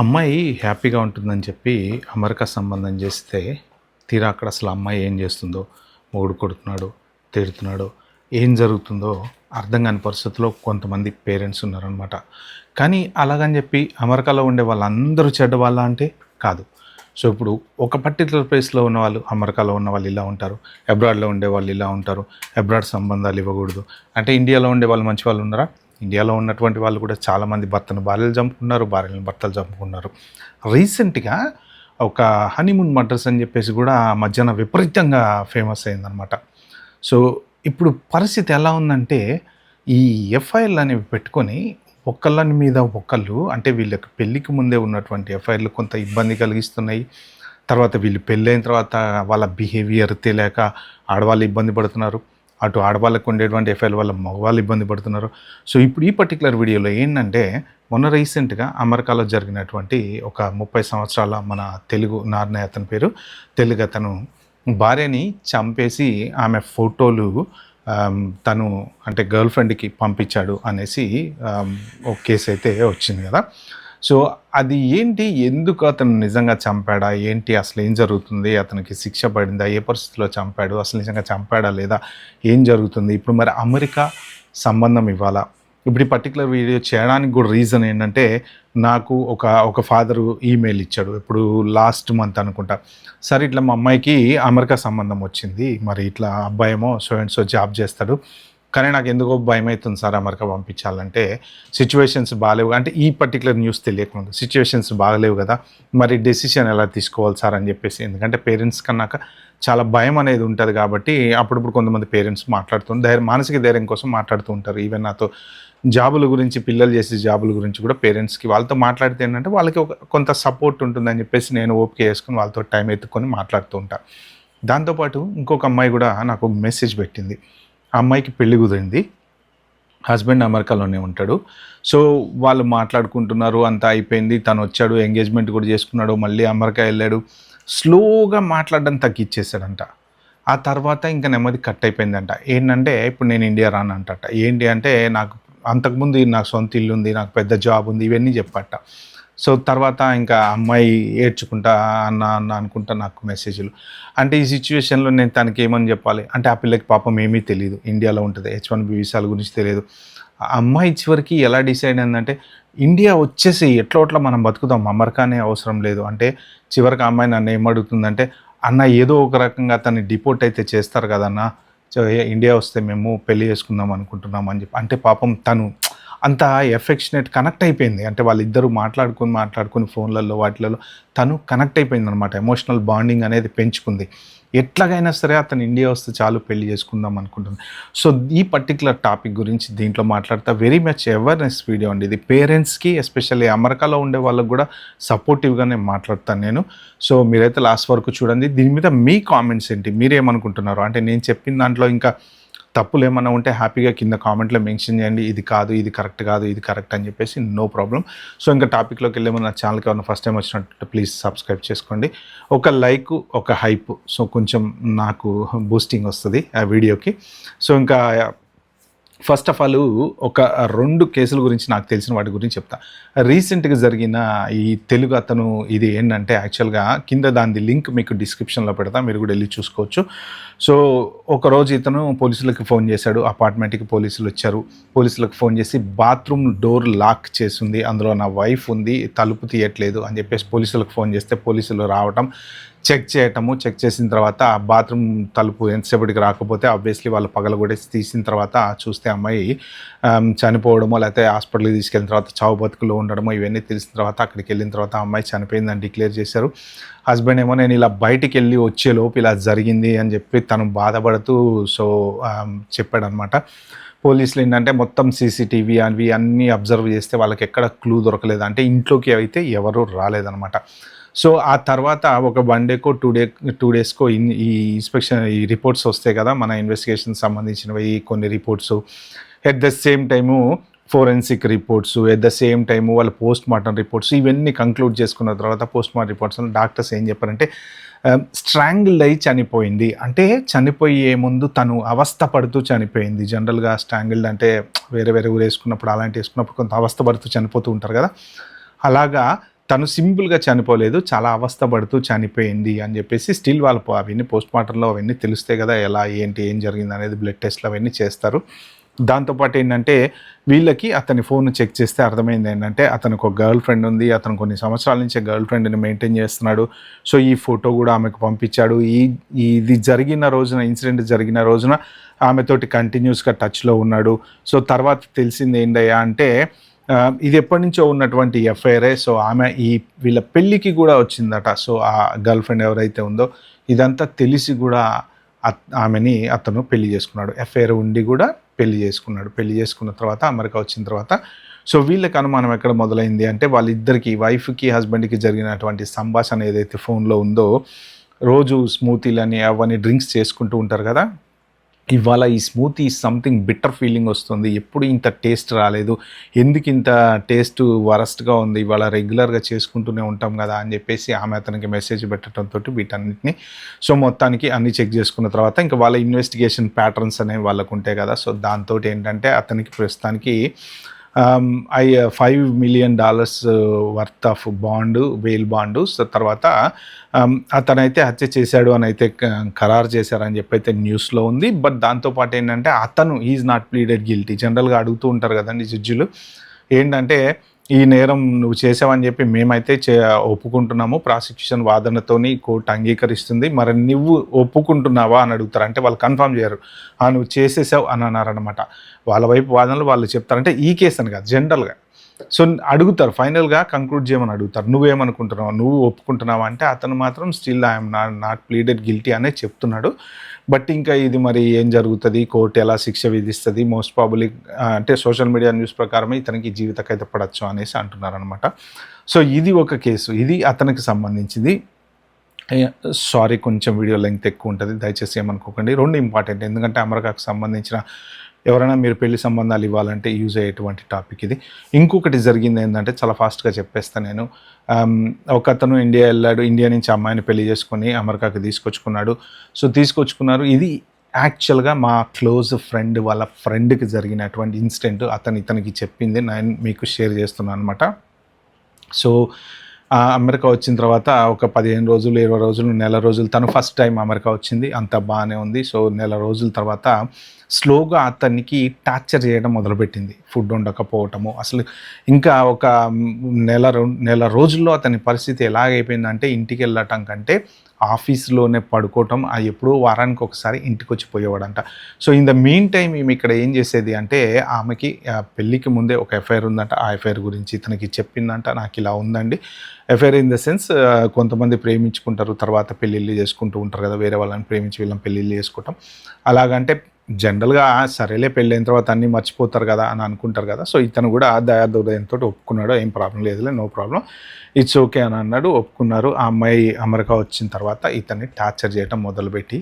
అమ్మాయి హ్యాపీగా ఉంటుందని చెప్పి అమెరికా సంబంధం చేస్తే తీరా అక్కడ అసలు అమ్మాయి ఏం చేస్తుందో, మొగుడు కొడుతున్నాడు, తిడుతున్నాడు, ఏం జరుగుతుందో అర్థం కాని పరిస్థితిలో కొంతమంది పేరెంట్స్ ఉన్నారనమాట. కానీ అలాగని చెప్పి అమెరికాలో ఉండే వాళ్ళందరూ చెడ్డవాళ్ళ అంటే కాదు. సో ఇప్పుడు ఒక పర్టికులర్ ప్లేస్లో ఉన్న వాళ్ళు, అమెరికాలో ఉన్న వాళ్ళు ఇలా ఉంటారు, అబ్రాడ్లో ఉండే వాళ్ళు ఇలా ఉంటారు, అబ్రాడ్ సంబంధాలు ఇవ్వకూడదు అంటే ఇండియాలో ఉండే వాళ్ళు మంచి వాళ్ళు ఉన్నారా? ఇండియాలో ఉన్నటువంటి వాళ్ళు కూడా చాలామంది భర్తను భార్యలు చంపుకున్నారు, భార్యలను భర్తలు చంపుకున్నారు. రీసెంట్గా ఒక హనీమూన్ మర్డర్స్ అని చెప్పేసి కూడా మధ్యాహ్నం విపరీతంగా ఫేమస్ అయిందనమాట. సో ఇప్పుడు పరిస్థితి ఎలా ఉందంటే ఈ ఎఫ్ఐఆర్లు అనేవి పెట్టుకొని ఒకళ్ళని మీద ఒకళ్ళు అంటే వీళ్ళకి పెళ్ళికి ముందే ఉన్నటువంటి ఎఫ్ఐఆర్లు కొంత ఇబ్బంది కలిగిస్తున్నాయి. తర్వాత వీళ్ళు పెళ్ళైన తర్వాత వాళ్ళ బిహేవియర్ తెలియక ఆడవాళ్ళు ఇబ్బంది పడుతున్నారు, అటు ఆడవాళ్ళకు ఉండేటువంటి ఎఫ్ఐఆర్ వల్ల మగవాళ్ళు ఇబ్బంది పడుతున్నారు. సో ఇప్పుడు ఈ పర్టికులర్ వీడియోలో ఏంటంటే మొన్న రీసెంట్గా అమెరికాలో జరిగినటువంటి ఒక 30 సంవత్సరాల మన తెలుగు నార్నే అతని పేరు, తెలుగు అతను భార్యని చంపేసి ఆమె ఫోటోలు తను అంటే గర్ల్ ఫ్రెండ్కి పంపించాడు అనేసి ఒక కేసు అయితే వచ్చింది కదా. సో అది ఏంటి, ఎందుకు అతను నిజంగా చంపాడా ఏంటి, అసలు ఏం జరుగుతుంది, అతనికి శిక్ష పడిందా, ఏ పరిస్థితిలో చంపాడు, అసలు నిజంగా చంపాడా లేదా, ఏం జరుగుతుంది ఇప్పుడు, మరి అమెరికా సంబంధం ఇవ్వాలా? ఇప్పుడు ఈ పర్టికులర్ వీడియో చేయడానికి కూడా రీజన్ ఏంటంటే నాకు ఒక ఫాదరు ఈమెయిల్ ఇచ్చాడు, ఇప్పుడు లాస్ట్ మంత్ అనుకుంటా. సరే ఇట్లా మా అమ్మాయికి అమెరికా సంబంధం వచ్చింది, మరి ఇట్లా అబ్బాయేమో సో అండ్ సో జాబ్ చేస్తాడు, కానీ నాకు ఎందుకో భయం అవుతుంది సార్ అమెరికా పంపించాలంటే, సిచ్యువేషన్స్ బాగాలేవు అంటే ఈ పర్టికులర్ న్యూస్ తెలియకముందు సిచ్యువేషన్స్ బాగలేవు కదా, మరి డెసిషన్ ఎలా తీసుకోవాలి సార్ అని చెప్పేసి. ఎందుకంటే పేరెంట్స్ కన్నాక చాలా భయం అనేది ఉంటుంది కాబట్టి అప్పుడప్పుడు కొంతమంది పేరెంట్స్ మానసిక ధైర్యం కోసం మాట్లాడుతూ ఉంటారు. ఈవెన్ నాతో జాబుల గురించి, పిల్లలు చేసే జాబుల గురించి కూడా పేరెంట్స్కి వాళ్ళతో మాట్లాడితే ఏంటంటే వాళ్ళకి కొంత సపోర్ట్ ఉంటుందని చెప్పేసి నేను ఓపిక చేసుకుని వాళ్ళతో టైం ఎత్తుకొని మాట్లాడుతూ ఉంటాను. దాంతోపాటు ఇంకొక అమ్మాయి కూడా నాకు మెసేజ్ పెట్టింది. ఆ అమ్మాయికి పెళ్లి కుదిరింది, హస్బెండ్ అమెరికాలోనే ఉంటాడు. సో వాళ్ళు మాట్లాడుకుంటున్నారు, అంతా అయిపోయింది, తను వచ్చాడు, ఎంగేజ్మెంట్ కూడా చేసుకున్నాడు, మళ్ళీ అమెరికా వెళ్ళాడు. స్లోగా మాట్లాడడం తగ్గించేసాడంట. ఆ తర్వాత ఇంకా నెమ్మది కట్ అయిపోయిందంట. ఏంటంటే ఇప్పుడు నేను ఇండియా రానంటట. ఏంటి అంటే నాకు అంతకుముందు నాకు సొంత ఇల్లు ఉంది, నాకు పెద్ద జాబ్ ఉంది, ఇవన్నీ చెప్పట. సో తర్వాత ఇంకా అమ్మాయి ఏడ్చుకుంటా అన్న అన్న అనుకుంటా నాకు మెసేజ్లు. అంటే ఈ సిచ్యువేషన్లో నేను తనకి ఏమని చెప్పాలి అంటే, ఆ పిల్లకి పాపం ఏమీ తెలియదు, ఇండియాలో ఉంటుంది, H1B వీసాల గురించి తెలియదు. ఆ అమ్మాయి చివరికి ఎలా డిసైడ్ అయిందంటే ఇండియా వచ్చేసి ఎట్లా మనం బతుకుతాం, అమెరికానే అవసరం లేదు అంటే. చివరికి ఆ అమ్మాయి నన్ను ఏమడుగుతుందంటే, అన్న ఏదో ఒక రకంగా తను డిపోర్ట్ అయితే చేస్తారు కదన్నా, సో ఇండియా వస్తే మేము పెళ్లి చేసుకుందాం అనుకుంటున్నాం అని చెప్పి. అంటే పాపం తను అంత ఎఫెక్షనేట్ కనెక్ట్ అయిపోయింది. అంటే వాళ్ళిద్దరూ మాట్లాడుకొని ఫోన్లలో వాటిలలో తను కనెక్ట్ అయిపోయింది అనమాట. ఎమోషనల్ బాండింగ్ అనేది పెంచుకుంది. ఎట్లాగైనా సరే అతను ఇండియా వస్తే చాలు పెళ్లి చేసుకుందాం అనుకుంటుంది. సో ఈ పర్టికులర్ టాపిక్ గురించి దీంట్లో మాట్లాడతా. వెరీ మచ్ అవేర్నెస్ వీడియో అండి ఇది. పేరెంట్స్కి ఎస్పెషల్లీ అమెరికాలో ఉండే వాళ్ళకు కూడా సపోర్టివ్గానే మాట్లాడతాను నేను. సో మీరైతే లాస్ట్ వరకు చూడండి. దీని మీద మీ కామెంట్స్ ఏంటి, మీరేమనుకుంటున్నారు అంటే నేను చెప్పిన దాంట్లో ఇంకా తప్పులు ఏమన్నా ఉంటే హ్యాపీగా కింద కామెంట్లో మెన్షన్ చేయండి. ఇది కాదు, ఇది కరెక్ట్ కాదు, ఇది కరెక్ట్ అని చెప్పేసి, నో ప్రాబ్లం. సో ఇంకా టాపిక్లోకి వెళ్ళే ముందు నా ఛానల్కి ఏమైనా ఫస్ట్ టైం వచ్చినట్టు ప్లీజ్ సబ్స్క్రైబ్ చేసుకోండి. ఒక లైక్, ఒక హైప్, సో కొంచెం నాకు బూస్టింగ్ వస్తుంది ఆ వీడియోకి. సో ఇంకా ఫస్ట్ ఆఫ్ ఆల్ ఒక 2 కేసుల గురించి నాకు తెలిసిన వాటి గురించి చెప్తా. రీసెంట్గా జరిగిన ఈ తెలుగు అతను ఇది ఏంటంటే యాక్చువల్గా కింద దాని లింక్ మీకు డిస్క్రిప్షన్లో పెడతా, మీరు కూడా వెళ్ళి చూసుకోవచ్చు. సో ఒకరోజు ఇతను పోలీసులకు ఫోన్ చేశాడు, అపార్ట్మెంట్కి పోలీసులు వచ్చారు. పోలీసులకు ఫోన్ చేసి బాత్రూమ్ డోర్ లాక్ చేసింది, అందులో నా వైఫ్ ఉంది, తలుపు తీయట్లేదు అని చెప్పేసి పోలీసులకు ఫోన్ చేస్తే పోలీసులు రావటం, చెక్ చేసిన తర్వాత ఆ బాత్రూమ్ తలుపు ఎంతసేపటికి రాకపోతే ఆబ్వియస్లీ వాళ్ళు పగలగొట్టేసి తీసిన తర్వాత చూస్తే అమ్మాయి చనిపోవడమో లేకపోతే హాస్పిటల్కి తీసుకెళ్ళిన తర్వాత చావు బతుకులో ఉండడమో ఇవన్నీ తెలిసిన తర్వాత అక్కడికి వెళ్ళిన తర్వాత ఆ అమ్మాయి చనిపోయిందని డిక్లేర్ చేశారు. హస్బెండ్ ఏమో నేను ఇలా బయటికి వెళ్ళి వచ్చేలోపు ఇలా జరిగింది అని చెప్పి తను బాధపడుతూ సో చెప్పాడనమాట. పోలీసులు ఏంటంటే మొత్తం సీసీటీవీ అవి అన్నీ అబ్జర్వ్ చేస్తే వాళ్ళకి ఎక్కడ క్లూ దొరకలేదు, అంటే ఇంట్లోకి అయితే ఎవరు రాలేదనమాట. సో ఆ తర్వాత ఒక 1 డేకో 2 డేస్కో ఈ ఇన్స్పెక్షన్ ఈ రిపోర్ట్స్ వస్తాయి కదా మన ఇన్వెస్టిగేషన్ సంబంధించినవి కొన్ని reports, at the same time forensic reports, at the same time వాళ్ళ పోస్ట్ మార్టం రిపోర్ట్స్, ఇవన్నీ కంక్లూడ్ చేసుకున్న తర్వాత పోస్ట్ మార్టం రిపోర్ట్స్ డాక్టర్స్ ఏం చెప్పారంటే స్ట్రాంగిల్డ్ అయి చనిపోయింది. అంటే చనిపోయే ముందు తను అవస్థ పడుతూ చనిపోయింది. జనరల్గా స్ట్రాంగిల్డ్ అంటే వేరే ఊరు వేసుకున్నప్పుడు అలాంటి వేసుకున్నప్పుడు కొంత అవస్థ పడుతూ చనిపోతూ ఉంటారు కదా, అలాగా తను సింపుల్గా చనిపోలేదు, చాలా అవస్థ పడుతూ చనిపోయింది అని చెప్పేసి స్టిల్ వాళ్ళు అవన్నీ పోస్ట్ మార్టంలో అవన్నీ తెలుస్తాయి కదా, ఎలా ఏంటి ఏం జరిగింది అనేది బ్లడ్ టెస్ట్లు అవన్నీ చేస్తారు. దాంతోపాటు ఏంటంటే వీళ్ళకి అతని ఫోన్ చెక్ చేస్తే అర్థమైంది ఏంటంటే అతనికి ఒక గర్ల్ ఫ్రెండ్ ఉంది, అతను కొన్ని సంవత్సరాల నుంచి గర్ల్ ఫ్రెండ్ని మెయింటైన్ చేస్తున్నాడు. సో ఈ ఫోటో కూడా ఆమెకు పంపించాడు. ఇది జరిగిన రోజున, ఇన్సిడెంట్ జరిగిన రోజున ఆమెతోటి కంటిన్యూస్గా టచ్లో ఉన్నాడు. సో తర్వాత తెలిసింది ఏంటయ్యా అంటే ఇది ఎప్పటి నుంచో ఉన్నటువంటి ఎఫ్ఐఆర్ఏ. సో ఆమె వీళ్ళ పెళ్ళికి కూడా వచ్చిందట. సో ఆ గర్ల్ ఫ్రెండ్ ఎవరైతే ఉందో ఇదంతా తెలిసి కూడా ఆమెని అతను పెళ్లి చేసుకున్నాడు. ఎఫ్ఐఆర్ ఉండి కూడా పెళ్లి చేసుకున్నాడు. పెళ్లి చేసుకున్న తర్వాత అమెరికా వచ్చిన తర్వాత సో వీళ్ళకి అనుమానం ఎక్కడ మొదలైంది అంటే వాళ్ళిద్దరికి, వైఫ్కి హస్బెండ్కి జరిగినటువంటి సంభాషణ ఏదైతే ఫోన్లో ఉందో, రోజు స్మూతీలని అవన్నీ డ్రింక్స్ చేసుకుంటూ ఉంటారు కదా, ఇవాళ ఈ స్మూతీ సంథింగ్ బిట్టర్ ఫీలింగ్ వస్తుంది, ఎప్పుడు ఇంత టేస్ట్ రాలేదు, ఎందుకు ఇంత టేస్ట్ వరస్ట్గా ఉంది, ఇవాళ రెగ్యులర్గా చేసుకుంటూనే ఉంటాం కదా అని చెప్పేసి ఆమె అతనికి మెసేజ్ పెట్టడంతో వీటన్నిటిని సో మొత్తానికి అన్నీ చెక్ చేసుకున్న తర్వాత ఇంకా వాళ్ళ ఇన్వెస్టిగేషన్ ప్యాటర్న్స్ అనేవి వాళ్ళకు ఉంటాయి కదా. సో దాంతో ఏంటంటే అతనికి ప్రస్తుతానికి $5 million worth of bond, bail bond. So తర్వాత అతనైతే హత్య చేశాడు అని అయితే ఖరారు చేశారని చెప్పి అయితే న్యూస్లో ఉంది. బట్ దాంతోపాటు ఏంటంటే అతను ఈజ్ నాట్ ప్లీడెడ్ గిల్టీ. జనరల్గా అడుగుతూ ఉంటారు కదండి జడ్జిలు, ఏంటంటే ఈ నేరం నువ్వు చేసావని చెప్పి మేమైతే ఒప్పుకుంటున్నాము, ప్రాసిక్యూషన్ వాదనతోని కోర్టు అంగీకరిస్తుంది, మరి నువ్వు ఒప్పుకుంటున్నావా అని అడుగుతారు. అంటే వాళ్ళు కన్ఫర్మ్ చేయరు, నువ్వు చేసేసావు అని అన్నారనమాట. వాళ్ళ వైపు వాదనలు వాళ్ళు చెప్తారంటే ఈ కేసు అని కాదు, జనరల్గా. సో అడుగుతారు, ఫైనల్గా కంక్లూడ్ చేయమని అడుగుతారు, నువ్వేమనుకుంటున్నావు, నువ్వు ఒప్పుకుంటున్నావా అంటే అతను మాత్రం still I'm not pleaded guilty అనే చెప్తున్నాడు. బట్ ఇంకా ఇది మరి ఏం జరుగుతుంది, కోర్టు ఎలా శిక్ష విధిస్తుంది, మోస్ట్ ప్రాబబ్లీ అంటే సోషల్ మీడియా న్యూస్ ప్రకారమే ఇతనికి జీవితకైతే పడచ్చు అనేసి అంటున్నారనమాట. సో ఇది ఒక కేసు, ఇది అతనికి సంబంధించింది. సారీ కొంచెం వీడియో లెంగ్త్ ఎక్కువ ఉంటుంది, దయచేసి ఏమనుకోకండి. రెండు ఇంపార్టెంట్, ఎందుకంటే అమెరికాకు సంబంధించిన ఎవరైనా మీరు పెళ్లి సంబంధాలు ఇవ్వాలంటే యూజ్ అయ్యేటువంటి టాపిక్ ఇది. ఇంకొకటి జరిగింది ఏంటంటే చాలా ఫాస్ట్గా చెప్పేస్తాను నేను. ఒక అతను ఇండియా వెళ్ళాడు, ఇండియా నుంచి అమ్మాయిని పెళ్లి చేసుకొని అమెరికాకి తీసుకొచ్చుకున్నాడు. సో తీసుకొచ్చుకున్నారు, ఇది యాక్చువల్గా మా క్లోజ్ ఫ్రెండ్ వాళ్ళ ఫ్రెండ్కి జరిగినటువంటి ఇన్సిడెంట్. ఇతనికి చెప్పింది నేను మీకు షేర్ చేస్తున్నాను అనమాట. సో అమెరికా వచ్చిన తర్వాత ఒక 15 రోజులు, 20 రోజులు, నెల రోజులు తను ఫస్ట్ టైం అమెరికా వచ్చింది, అంత బాగానే ఉంది. సో నెల రోజుల తర్వాత స్లోగా అతనికి టార్చర్ చేయడం మొదలుపెట్టింది, ఫుడ్ ఉండకపోవటము. అసలు ఇంకా ఒక నెల రోజుల్లో అతని పరిస్థితి ఎలాగైపోయిందంటే ఇంటికి వెళ్ళటం కంటే ఆఫీస్లోనే పడుకోవటం, ఎప్పుడూ వారానికి ఒకసారి ఇంటికి వచ్చి పోయేవాడంట. So in the mean time ఈమె ఇక్కడ ఏం చేసేది అంటే ఆమెకి పెళ్ళికి ముందే ఒక ఎఫ్ఐఆర్ ఉందంట. ఆ ఎఫ్ఐఆర్ గురించి ఇతనికి చెప్పిందంట, నాకు ఇలా ఉందండి. ఎఫ్ఐఆర్ ఇన్ ద సెన్స్ కొంతమంది ప్రేమించుకుంటారు, తర్వాత పెళ్ళిళ్ళు చేసుకుంటూ ఉంటారు కదా, వేరే వాళ్ళని ప్రేమించి వీళ్ళని పెళ్ళిళ్ళు చేసుకోవటం. అలాగంటే జనరల్గా సరేలే పెళ్ళైన తర్వాత అన్నీ మర్చిపోతారు కదా అని అనుకుంటారు కదా. సో ఇతను కూడా దయాదోదయంతో ఒప్పుకున్నాడు, ఏం ప్రాబ్లం లేదులే, నో ప్రాబ్లం, ఇట్స్ ఓకే అని అన్నాడు, ఒప్పుకున్నారు. ఆ అమ్మాయి అమెరికా వచ్చిన తర్వాత ఇతన్ని టార్చర్ చేయటం మొదలుపెట్టి,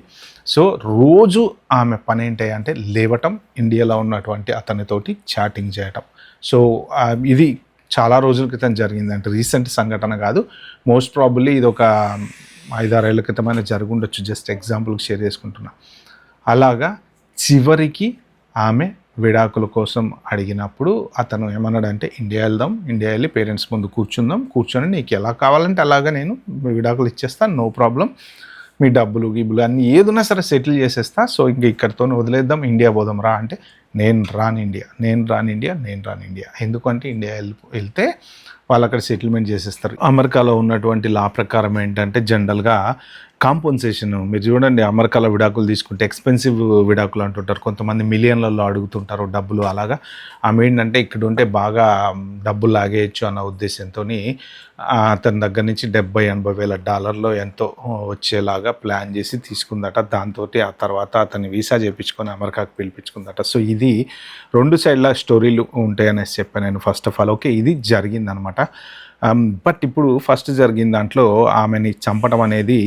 సో రోజు ఆమె పని ఏంటి అంటే లేవటం, ఇండియాలో ఉన్నటువంటి అతనితోటి చాటింగ్ చేయటం. సో ఇది చాలా రోజుల క్రితం జరిగిందంటే, రీసెంట్ సంఘటన కాదు, మోస్ట్ ప్రాబబ్లీ ఇది ఒక 5-6 ఏళ్ళ క్రితమైన జరుగుండొచ్చు, జస్ట్ ఎగ్జాంపుల్కి షేర్ చేసుకుంటున్నా. అలాగా చివరికి ఆమె విడాకుల కోసం అడిగినప్పుడు అతను ఏమన్నాడంటే ఇండియా వెళ్దాం, ఇండియా వెళ్ళి పేరెంట్స్ ముందు కూర్చొని నీకు ఎలా కావాలంటే అలాగా నేను విడాకులు ఇచ్చేస్తాను, నో ప్రాబ్లం, మీ డబ్బులు గిబ్బులు అన్నీ ఏదైనా సరే సెటిల్ చేసేస్తా, సో ఇంక ఇక్కడితో వదిలేద్దాం, ఇండియా పోదాం రా అంటే నేను రాను ఇండియా. ఎందుకంటే ఇండియా వెళ్తే వాళ్ళు అక్కడ సెటిల్మెంట్ చేసేస్తారు. అమెరికాలో ఉన్నటువంటి లా ప్రకారం ఏంటంటే జనరల్గా కాంపన్సేషన్, మీరు చూడండి అమెరికాలో విడాకులు తీసుకుంటే ఎక్స్పెన్సివ్ విడాకులు అంటుంటారు, కొంతమంది మిలియన్లలో అడుగుతుంటారు డబ్బులు. అలాగా ఆమె ఏంటంటే ఇక్కడ ఉంటే బాగా డబ్బులు లాగేయచ్చు అన్న ఉద్దేశంతో అతని దగ్గర నుంచి $70,000-80,000 ఎంతో వచ్చేలాగా ప్లాన్ చేసి తీసుకుందట. దాంతో ఆ తర్వాత అతన్ని వీసా చేయించుకొని అమెరికాకు పిలిపించుకుందట. సో ఇది 2 సైడ్ల స్టోరీలు ఉంటాయనేసి చెప్పాను నేను ఫస్ట్ ఆఫ్ ఆల్. ఓకే, ఇది జరిగిందనమాట. బట్ ఇప్పుడు ఫస్ట్ జరిగిన దాంట్లో ఆమెని చంపడం అనేది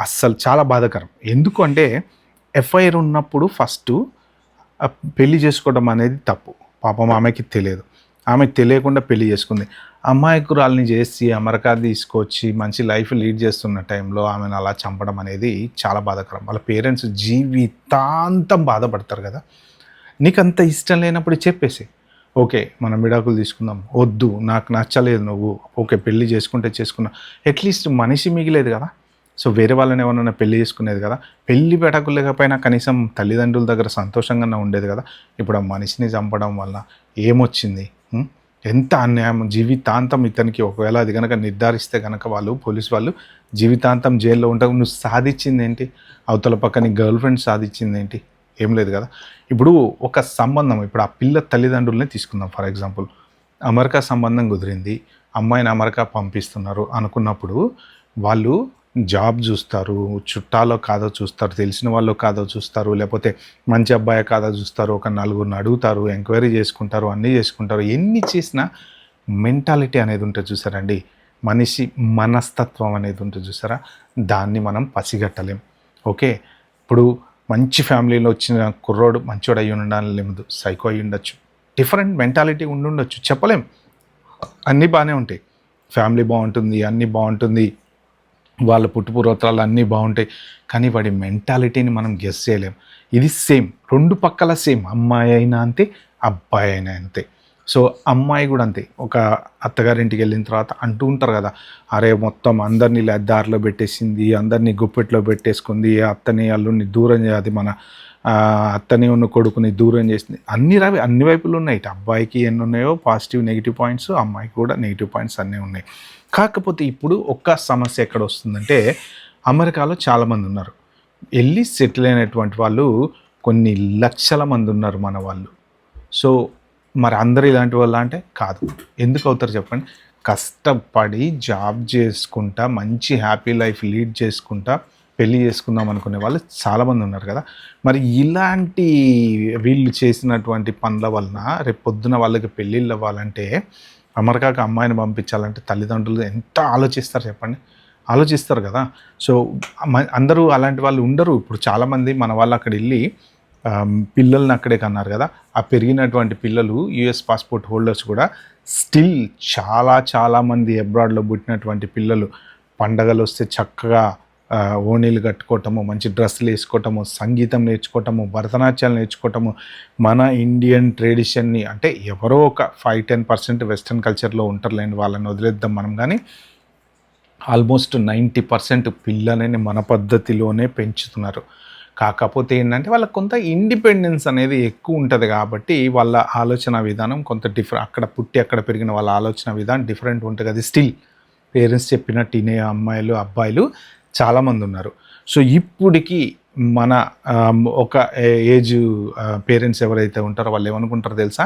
అస్సలు చాలా బాధాకరం. ఎందుకు అంటే ఎఫ్ఐఆర్ ఉన్నప్పుడు ఫస్ట్ పెళ్లి చేసుకోవడం అనేది తప్పు. పాపం ఆమెకి తెలియదు, ఆమెకు తెలియకుండా పెళ్లి చేసుకుంది. అమాయకురాల్ని చేసి అమెరికా తీసుకొచ్చి మంచి లైఫ్ లీడ్ చేస్తున్న టైంలో ఆమెను అలా చంపడం అనేది చాలా బాధాకరం. వాళ్ళ పేరెంట్స్ జీవితాంతం బాధపడతారు కదా. నీకు అంత ఇష్టం లేనప్పుడు చెప్పేసి, ఓకే మనం విడాకులు తీసుకుందాం, వద్దు నాకు నచ్చలేదు నువ్వు, ఓకే పెళ్లి చేసుకుంటే చేసుకున్నా, అట్లీస్ట్ మనిషి మిగిలేదు కదా. సో వేరే వాళ్ళని ఎవరన్నా పెళ్లి చేసుకునేది కదా. పెళ్లి పెటకు లేకపోయినా కనీసం తల్లిదండ్రుల దగ్గర సంతోషంగా ఉండేది కదా. ఇప్పుడు ఆ మనిషిని చంపడం వల్ల ఏమొచ్చింది? ఎంత అన్యాయం. జీవితాంతం ఇతనికి ఒకవేళ అది కనుక నిర్ధారిస్తే కనుక వాళ్ళు పోలీసు వాళ్ళు జీవితాంతం జైల్లో ఉంటావు. నువ్వు సాధించింది ఏంటి? అవతల పక్కని గర్ల్ ఫ్రెండ్ సాధించింది ఏంటి? ఏం లేదు కదా. ఇప్పుడు ఒక సంబంధం, ఇప్పుడు ఆ పిల్ల తల్లిదండ్రులనే తీసుకుందాం ఫర్ ఎగ్జాంపుల్. అమెరికా సంబంధం కుదిరింది, అమ్మాయిని అమెరికా పంపిస్తున్నారు అనుకున్నప్పుడు వాళ్ళు జాబ్ చూస్తారు, చుట్టాలో కాదో చూస్తారు, తెలిసిన వాళ్ళు కాదో చూస్తారు, లేకపోతే మంచి అబ్బాయి కాదో చూస్తారు, ఒక నలుగురిని అడుగుతారు, ఎంక్వైరీ చేసుకుంటారు, అన్నీ చేసుకుంటారు. ఎన్ని చేసినా మెంటాలిటీ అనేది ఉంటుంది చూసారండి, మనిషి మనస్తత్వం అనేది ఉంటుంది చూసారా, దాన్ని మనం పసిగట్టలేం. ఓకే, ఇప్పుడు మంచి ఫ్యామిలీలో వచ్చిన కుర్రోడు మంచోడు అయ్యి ఉండాలి, సైకో అయ్యి ఉండొచ్చు, డిఫరెంట్ మెంటాలిటీ ఉండొచ్చు, చెప్పలేం. అన్నీ బాగానే ఉంటాయి, ఫ్యామిలీ బాగుంటుంది, అన్నీ బాగుంటుంది, వాళ్ళ పుట్టుపూర్వత్రాలు అన్నీ బాగుంటాయి, కానీ వాడి మెంటాలిటీని మనం గెస్ చేయలేం. ఇది సేమ్, రెండు పక్కల సేమ్, అమ్మాయి అయినా అంతే, అబ్బాయి అయినా అంతే. సో అమ్మాయి కూడా అంతే, ఒక అత్తగారింటికి వెళ్ళిన తర్వాత అంటూ ఉంటారు కదా, అరే మొత్తం అందరినీ దారిలో పెట్టేసింది, అందరినీ గుప్పెట్లో పెట్టేసుకుంది, అత్తని అల్లుడిని దూరం చేయాలి, మన అత్తని ఉన్న కొడుకుని దూరం చేసింది. అన్ని వైపులు ఉన్నాయి. ఇటు అబ్బాయికి ఎన్ని ఉన్నాయో పాజిటివ్ నెగిటివ్ పాయింట్స్, అమ్మాయికి కూడా నెగిటివ్ పాయింట్స్ అన్నీ ఉన్నాయి. కాకపోతే ఇప్పుడు ఒక్క సమస్య ఎక్కడ వస్తుందంటే, అమెరికాలో చాలామంది ఉన్నారు, వెళ్ళి సెటిల్ అయినటువంటి వాళ్ళు కొన్ని లక్షల మంది ఉన్నారు మన వాళ్ళు. సో మరి అందరూ ఇలాంటి వాళ్ళ అంటే కాదు. ఎందుకు అవుతారు చెప్పండి? కష్టపడి జాబ్ చేసుకుంటా మంచి హ్యాపీ లైఫ్ లీడ్ చేసుకుంటా పెళ్ళి చేసుకుందాం అనుకునే వాళ్ళు చాలామంది ఉన్నారు కదా. మరి ఇలాంటి వీళ్ళు చేసినటువంటి పనుల వలన రేపు పొద్దున వాళ్ళకి పెళ్ళిళ్ళు అవ్వాలంటే, అమెరికాకి అమ్మాయిని పంపించాలంటే తల్లిదండ్రులు ఎంత ఆలోచిస్తారు చెప్పండి? ఆలోచిస్తారు కదా. సో అందరూ అలాంటి వాళ్ళు ఉండరు. ఇప్పుడు చాలామంది మన వాళ్ళు అక్కడ వెళ్ళి పిల్లల్ని అక్కడే కన్నారు కదా, ఆ పెరిగినటువంటి పిల్లలు యుఎస్ పాస్పోర్ట్ హోల్డర్స్ కూడా స్టిల్ చాలామంది అబ్రాడ్లో పుట్టినటువంటి పిల్లలు పండగలు వస్తే చక్కగా ఓణీలు కట్టుకోవటము, మంచి డ్రెస్సులు వేసుకోవటము, సంగీతం నేర్చుకోవటము, భరతనాట్యాలు నేర్చుకోవటము, మన ఇండియన్ ట్రెడిషన్ని, అంటే ఎవరో ఒక 5-10% వెస్ట్రన్ కల్చర్లో ఉంటారులేండి, వాళ్ళని వదిలేద్దాం మనం. కానీ ఆల్మోస్ట్ 90% పిల్లలని మన పద్ధతిలోనే పెంచుతున్నారు. కాకపోతే ఏంటంటే వాళ్ళకి కొంత ఇండిపెండెన్స్ అనేది ఎక్కువ ఉంటుంది కాబట్టి వాళ్ళ ఆలోచన విధానం కొంత అక్కడ పుట్టి అక్కడ పెరిగిన వాళ్ళ ఆలోచన విధానం డిఫరెంట్ ఉంటుంది. అది స్టిల్ పేరెంట్స్ చెప్పినట్టు వినే అమ్మాయిలు అబ్బాయిలు చాలామంది ఉన్నారు. సో ఇప్పటికి మన ఒక ఏజ్ పేరెంట్స్ ఎవరైతే ఉంటారో వాళ్ళు ఏమనుకుంటారో తెలుసా,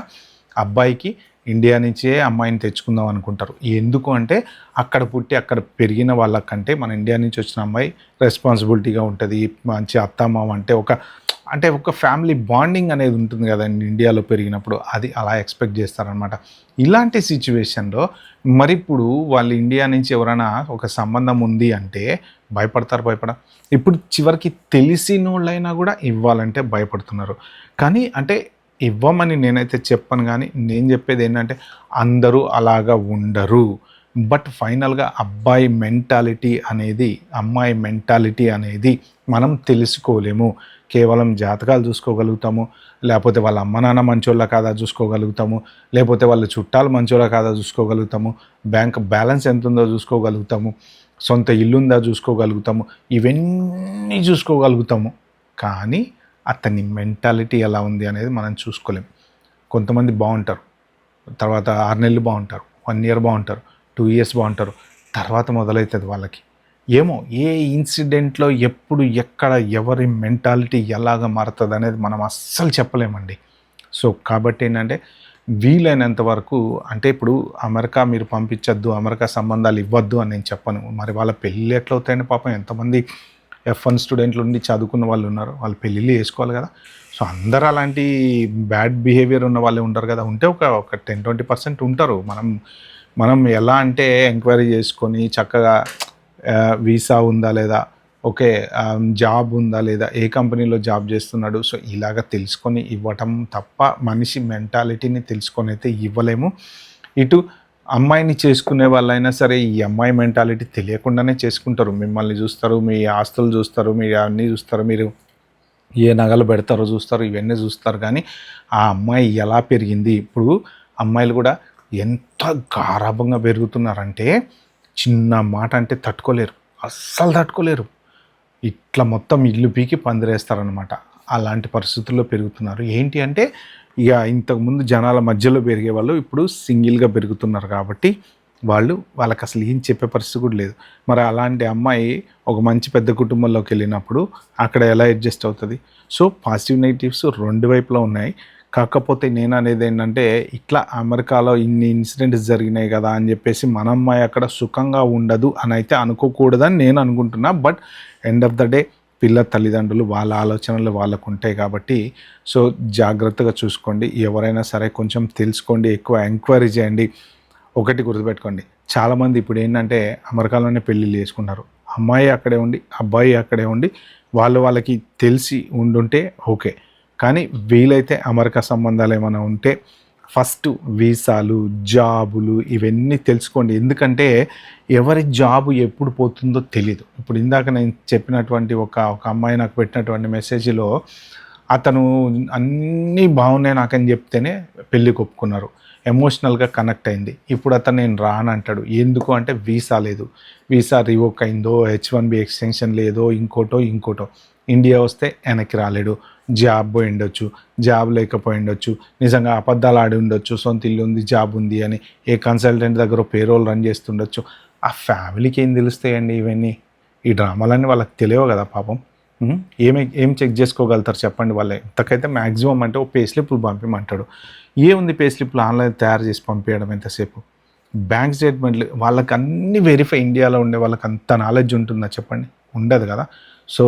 అబ్బాయికి ఇండియా నుంచే అమ్మాయిని తెచ్చుకుందాం అనుకుంటారు. ఎందుకు అంటే అక్కడ పుట్టి అక్కడ పెరిగిన వాళ్ళకంటే మన ఇండియా నుంచి వచ్చిన అమ్మాయి రెస్పాన్సిబిలిటీగా ఉంటుంది, మంచి అత్తమామ అంటే ఒక ఫ్యామిలీ బాండింగ్ అనేది ఉంటుంది కదండి ఇండియాలో పెరిగినప్పుడు, అది అలా ఎక్స్పెక్ట్ చేస్తారనమాట. ఇలాంటి సిచ్యువేషన్లో మరి ఇప్పుడు వాళ్ళు ఇండియా నుంచి ఎవరైనా ఒక సంబంధం ఉంది అంటే భయపడ ఇప్పుడు చివరికి తెలిసిన వాళ్ళైనా కూడా ఇవ్వాలంటే భయపడుతున్నారు. కానీ అంటే ఇవ్వమని నేనైతే చెప్పను, కానీ నేను చెప్పేది ఏంటంటే అందరూ అలాగా ఉండరు. బట్ ఫైనల్గా అబ్బాయి మెంటాలిటీ అనేది అమ్మాయి మెంటాలిటీ అనేది మనం తెలుసుకోలేము. కేవలం జాతకాలు చూసుకోగలుగుతాము, లేకపోతే వాళ్ళ అమ్మ నాన్న మంచోళ్ళ కాదా చూసుకోగలుగుతాము, లేకపోతే వాళ్ళ చుట్టాలు మంచోళ్ళ కాదా చూసుకోగలుగుతాము, బ్యాంక్ బ్యాలెన్స్ ఎంత ఉందో చూసుకోగలుగుతాము, సొంత ఇల్లుందా చూసుకోగలుగుతాము, ఇవన్నీ చూసుకోగలుగుతాము. కానీ అతని మెంటాలిటీ ఎలా ఉంది అనేది మనం చూసుకోలేం. కొంతమంది బాగుంటారు, తర్వాత 6 నెలలు బాగుంటారు, 1 ఇయర్ బాగుంటారు, 2 ఇయర్స్ బాగుంటారు, తర్వాత మొదలవుతుంది వాళ్ళకి ఏమో ఏ ఇన్సిడెంట్లో ఎప్పుడు ఎక్కడ ఎవరి మెంటాలిటీ ఎలాగ మారుతుంది అనేది మనం అస్సలు చెప్పలేమండి. సో కాబట్టి ఏంటంటే వీలైనంత వరకు, అంటే ఇప్పుడు అమెరికా మీరు పంపించద్దు, అమెరికా సంబంధాలు ఇవ్వద్దు అని నేను చెప్పను. మరి వాళ్ళ పెళ్ళి ఎట్లా అవుతాయని పాపం ఎంతమంది F1 స్టూడెంట్లు ఉండి చదువుకున్న వాళ్ళు ఉన్నారు, వాళ్ళు పెళ్ళిళ్ళు చేసుకోవాలి కదా. సో అందరూ అలాంటి బ్యాడ్ బిహేవియర్ ఉన్న వాళ్ళే ఉంటారు కదా, ఉంటే ఒక 10-20% ఉంటారు. మనం ఎలా అంటే ఎంక్వైరీ చేసుకొని చక్కగా వీసా ఉందా లేదా, ఓకే జాబ్ ఉందా లేదా, ఏ కంపెనీలో జాబ్ చేస్తున్నాడు, సో ఇలాగ తెలుసుకొని ఇవ్వటం తప్ప మనిషి మెంటాలిటీని తెలుసుకొని అయితే ఇవ్వలేము. ఇటు అమ్మాయిని చేసుకునే వాళ్ళైనా సరే ఈ అమ్మాయి మెంటాలిటీ తెలియకుండానే చేసుకుంటారు. మిమ్మల్ని చూస్తారు, మీ ఆస్తులు చూస్తారు, మీరు అన్నీ చూస్తారు, మీరు ఏ నగలు పెడతారో చూస్తారు, ఇవన్నీ చూస్తారు. కానీ ఆ అమ్మాయి ఎలా పెరిగింది, ఇప్పుడు అమ్మాయిలు కూడా ఎంత గారాబంగా పెరుగుతున్నారంటే చిన్న మాట అంటే తట్టుకోలేరు, అస్సలు తట్టుకోలేరు. ఇట్లా మొత్తం ఇల్లు పీకి పందిరేస్తారనమాట. అలాంటి పరిస్థితుల్లో పెరుగుతున్నారు. ఏంటి అంటే ఇక ఇంతకుముందు జనాల మధ్యలో పెరిగే వాళ్ళు ఇప్పుడు సింగిల్గా పెరుగుతున్నారు కాబట్టి వాళ్ళకి అసలు ఏం చెప్పే పరిస్థితి కూడా లేదు. మరి అలాంటి అమ్మాయి ఒక మంచి పెద్ద కుటుంబంలోకి వెళ్ళినప్పుడు అక్కడ ఎలా అడ్జస్ట్ అవుతుంది? సో పాజిటివ్ నెగిటివ్స్ రెండు వైపులా ఉన్నాయి. కాకపోతే నేను అనేది ఏంటంటే ఇట్లా అమెరికాలో ఇన్ని ఇన్సిడెంట్స్ జరిగినాయి కదా అని చెప్పేసి మన అమ్మాయి అక్కడ సుఖంగా ఉండదు అని అయితే అనుకోకూడదని నేను అనుకుంటున్నా. But end of the day పిల్ల తల్లిదండ్రులు వాళ్ళ ఆలోచనలు వాళ్ళకు ఉంటాయి కాబట్టి సో జాగ్రత్తగా చూసుకోండి. ఎవరైనా సరే కొంచెం తెలుసుకోండి, ఎక్కువ ఎంక్వైరీ చేయండి. ఒకటి గుర్తుపెట్టుకోండి, చాలామంది ఇప్పుడు ఏంటంటే అమెరికాలోనే పెళ్ళిళ్ళు చేసుకుంటారు. అమ్మాయి అక్కడే ఉండి అబ్బాయి అక్కడే ఉండి వాళ్ళకి తెలిసి ఉండుంటే ఓకే. కానీ వీలైతే అమెరికా సంబంధాలు ఏమైనా ఉంటే ఫస్ట్ వీసాలు, జాబులు ఇవన్నీ తెలుసుకోండి. ఎందుకంటే ఎవరి జాబు ఎప్పుడు పోతుందో తెలీదు. ఇప్పుడు ఇందాక నేను చెప్పినటువంటి ఒక అమ్మాయి నాకు పెట్టినటువంటి మెసేజ్లో అతను అన్నీ బాగున్నాయి నాకని చెప్తేనే పెళ్ళికి ఒప్పుకున్నారు. ఎమోషనల్గా కనెక్ట్ అయింది. ఇప్పుడు అతను నేను రానంటాడు. ఎందుకు అంటే వీసా లేదు, వీసా రివోక్ అయిందో, H1B ఎక్స్టెన్షన్ లేదో, ఇంకోటో. ఇండియా వస్తే వెనక్కి రాలేడు. జాబ్ పోయి ఉండొచ్చు, జాబ్ లేకపోయి ఉండొచ్చు, నిజంగా అబద్ధాలు ఆడి ఉండొచ్చు, సొంత ఇల్లు ఉంది, జాబ్ ఉంది అని ఏ కన్సల్టెంట్ దగ్గర పేరోల్ రన్ చేస్తుండొచ్చు. ఆ ఫ్యామిలీకి ఏం తెలుస్తాయండి ఇవన్నీ? ఈ డ్రామాలన్నీ వాళ్ళకి తెలియవు కదా పాపం. ఏం చెక్ చేసుకోగలుగుతారు చెప్పండి? వాళ్ళే ఇంతకైతే మ్యాక్సిమం అంటే ఓ పే స్లిప్లు పంపించమంటాడు. ఏముంది పే స్లిప్లు ఆన్లైన్ తయారు చేసి పంపించడం ఎంతసేపు? బ్యాంక్ స్టేట్మెంట్లు వాళ్ళకి అన్నీ వెరిఫై. ఇండియాలో ఉండే వాళ్ళకి అంత నాలెడ్జ్ ఉంటుందా చెప్పండి? ఉండదు కదా. సో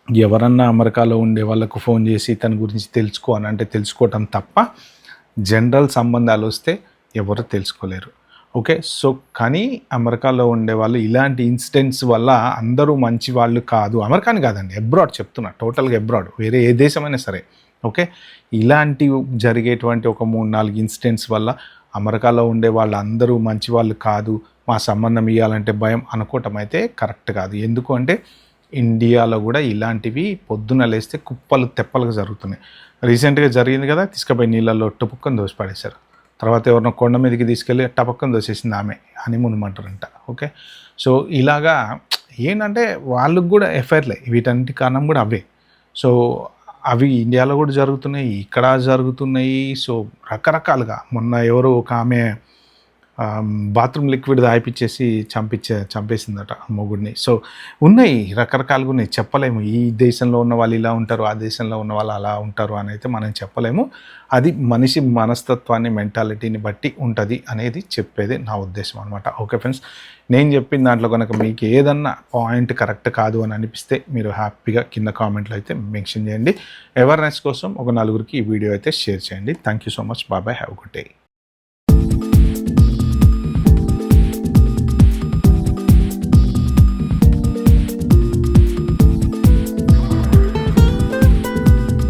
ఎవరన్నా అమెరికాలో ఉండే వాళ్ళకు ఫోన్ చేసి తన గురించి తెలుసుకో అని అంటే తెలుసుకోవటం తప్ప జనరల్ సంబంధాలు వస్తే ఎవరు తెలుసుకోలేరు. ఓకే. సో కానీ అమెరికాలో ఉండేవాళ్ళు ఇలాంటి ఇన్సిడెంట్స్ వల్ల అందరూ మంచి వాళ్ళు కాదు. అమెరికాని కాదండి, అబ్రాడ్ చెప్తున్నా, టోటల్గా అబ్రాడ్, వేరే ఏ దేశమైనా సరే. ఓకే. ఇలాంటి జరిగేటువంటి ఒక 3-4 ఇన్సిడెంట్స్ వల్ల అమెరికాలో ఉండే వాళ్ళు అందరూ మంచి వాళ్ళు కాదు, మా సంబంధం ఇవ్వాలంటే భయం అనుకోవటం అయితే కరెక్ట్ కాదు. ఎందుకు అంటే ఇండియాలో కూడా ఇలాంటివి పొద్దున లేస్తే కుప్పలు తెప్పలుగా జరుగుతున్నాయి. రీసెంట్గా జరిగింది కదా, తీసుకుపోయి నీళ్ళల్లో టపుక్కని దోసి పడేశారు. తర్వాత ఎవరినో కొండ మీదకి తీసుకెళ్ళి టపక్కని దోసేసింది ఆమె, హనీమూన్ అంటారంట. ఓకే. సో ఇలాగా ఏంటంటే వాళ్ళకు కూడా ఎఫ్ఐఆర్లే, వీటన్నిటి కారణం కూడా అవే. సో అవి ఇండియాలో కూడా జరుగుతున్నాయి, ఇక్కడ జరుగుతున్నాయి. సో రకరకాలుగా మొన్న ఎవరు ఒక ఆమె బాత్రూమ్ లిక్విడ్ తాగిపిచ్చేసి చంపేసిందట మొగుడిని. సో ఉన్నాయి, రకరకాలుగా ఉన్నాయి, చెప్పలేము. ఈ దేశంలో ఉన్న వాళ్ళు ఇలా ఉంటారు, ఆ దేశంలో ఉన్న వాళ్ళు అలా ఉంటారు అని అయితే మనం చెప్పలేము. అది మనిషి మనస్తత్వాన్ని, మెంటాలిటీని బట్టి ఉంటుంది అనేది చెప్పేది నా ఉద్దేశం అనమాట. ఓకే ఫ్రెండ్స్, నేను చెప్పిన దాంట్లో కనుక మీకు ఏదన్నా పాయింట్ కరెక్ట్ కాదు అని అనిపిస్తే మీరు హ్యాపీగా కింద కామెంట్లో అయితే మెన్షన్ చేయండి. అవేర్నెస్ కోసం ఒక 4 ఈ వీడియో అయితే షేర్ చేయండి. Thank you so much. Bye, have good day.